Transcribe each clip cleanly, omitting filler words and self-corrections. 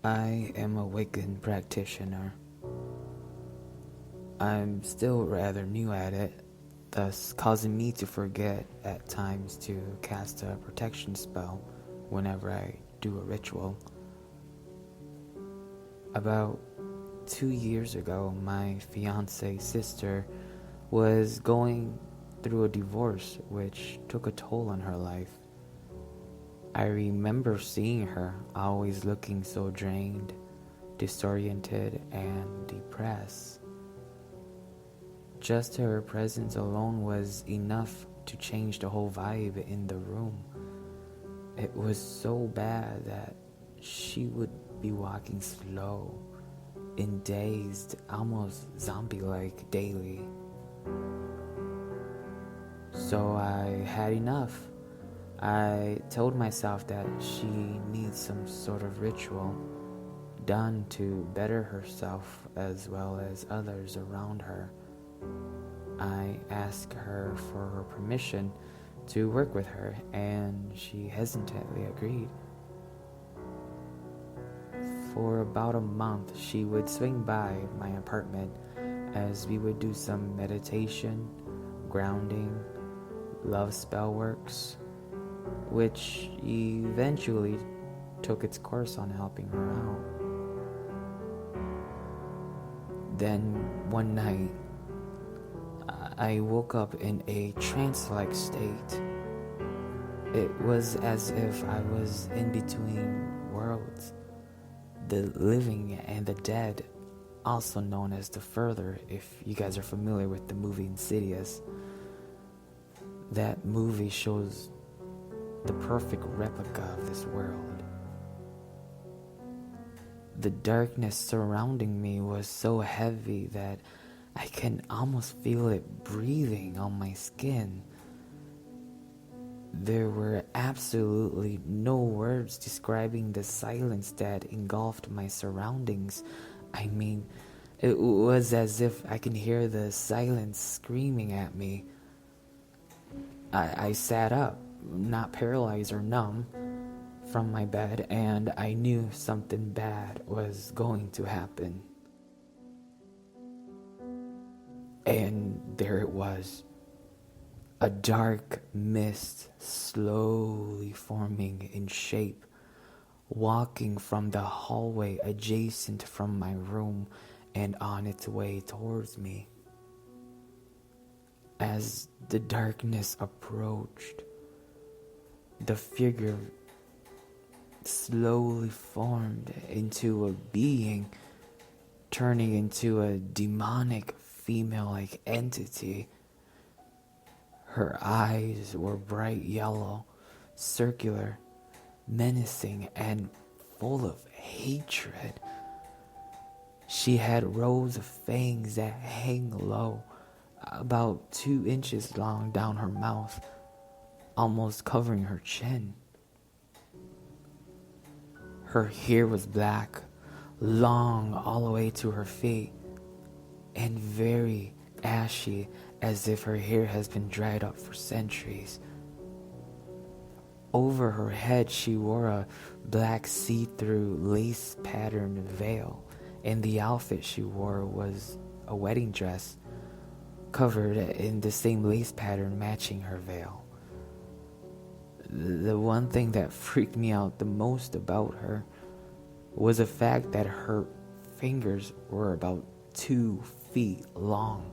I am a Wiccan practitioner. I'm still rather new at it, thus causing me to forget at times to cast a protection spell whenever I do a ritual. About 2 years ago, my fiance's sister was going through a divorce which took a toll on her life. I remember seeing her always looking so drained, disoriented, and depressed. Just her presence alone was enough to change the whole vibe in the room. It was so bad that she would be walking slow, and dazed, almost zombie-like daily. So I had enough. I told myself that she needs some sort of ritual done to better herself as well as others around her. I asked her for her permission to work with her, and she hesitantly agreed. For about a month, she would swing by my apartment as we would do some meditation, grounding, love spell works, which eventually took its course on helping her out. Then one night, I woke up in a trance-like state. It was as if I was in between worlds, the living and the dead, also known as the Further, if you guys are familiar with the movie Insidious. That movie shows the perfect replica of this world. The darkness surrounding me was so heavy that I can almost feel it breathing on my skin. There were absolutely no words describing the silence that engulfed my surroundings. I mean, it was as if I can hear the silence screaming at me. I sat up, not paralyzed or numb, from my bed, and I knew something bad was going to happen. And there it was, a dark mist slowly forming in shape, walking from the hallway adjacent from my room and on its way towards me. As the darkness approached, the figure slowly formed into a being, turning into a demonic female-like entity. Her eyes were bright yellow, circular, menacing, and full of hatred. She had rows of fangs that hang low, about 2 inches long down her mouth, almost covering her chin. Her hair was black, long all the way to her feet, and very ashy, as if her hair has been dried up for centuries. Over her head she wore a black see-through lace-patterned veil, and the outfit she wore was a wedding dress, covered in the same lace pattern matching her veil. The one thing that freaked me out the most about her was the fact that her fingers were about 2 feet long,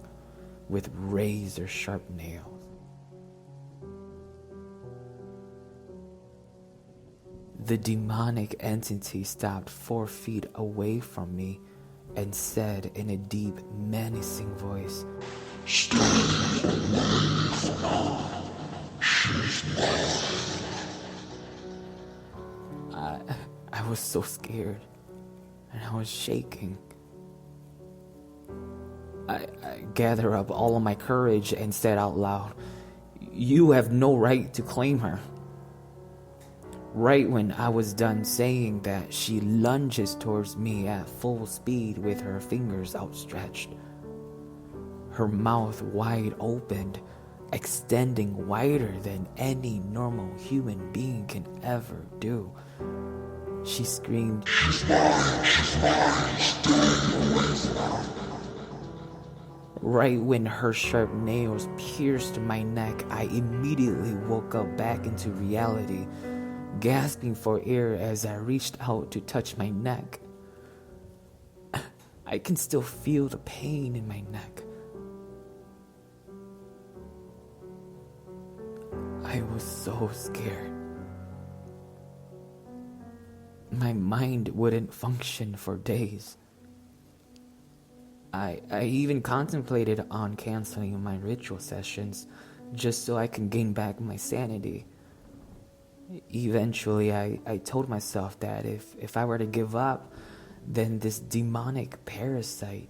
with razor-sharp nails. The demonic entity stopped 4 feet away from me and said in a deep, menacing voice, "Stay away from her. She's mine." I was so scared, and I was shaking. I gathered up all of my courage and said out loud, "You have no right to claim her." Right when I was done saying that, she lunges towards me at full speed with her fingers outstretched. Her mouth wide opened, extending wider than any normal human being can ever do. She screamed, She's mine, stay away from her. Right when her sharp nails pierced my neck, I immediately woke up back into reality, gasping for air as I reached out to touch my neck. I can still feel the pain in my neck. I was so scared. My mind wouldn't function for days. I even contemplated on canceling my ritual sessions just so I can gain back my sanity. Eventually, I told myself that if I were to give up, then this demonic parasite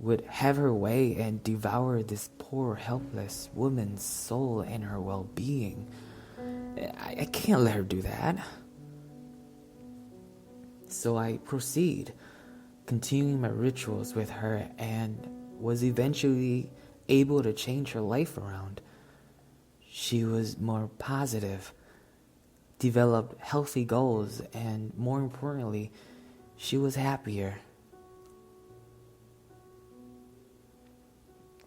would have her way and devour this poor, helpless woman's soul and her well-being. I can't let her do that. So I proceed, continuing my rituals with her, and was eventually able to change her life around. She was more positive, developed healthy goals, and more importantly, she was happier.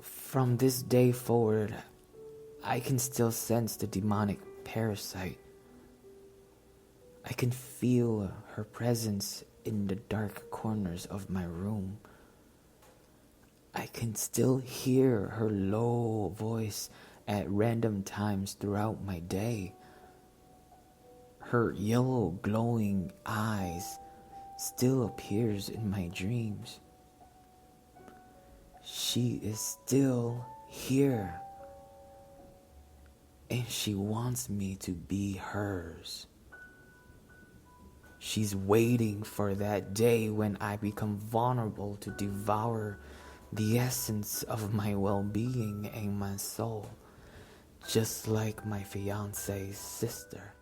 From this day forward, I can still sense the demonic parasite. I can feel her presence in the dark corners of my room. I can still hear her low voice at random times throughout my day. Her yellow glowing eyes still appears in my dreams. She is still here, and she wants me to be hers. She's waiting for that day when I become vulnerable to devour the essence of my well-being and my soul, just like my fiance's sister.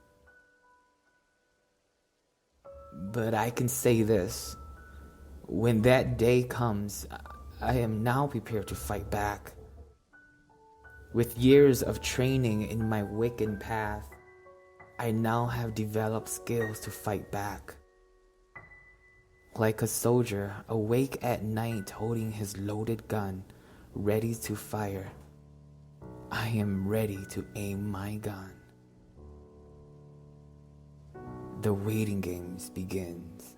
But I can say this, when that day comes, I am now prepared to fight back. With years of training in my Wiccan path, I now have developed skills to fight back. Like a soldier awake at night holding his loaded gun, ready to fire, I am ready to aim my gun. The waiting games begins.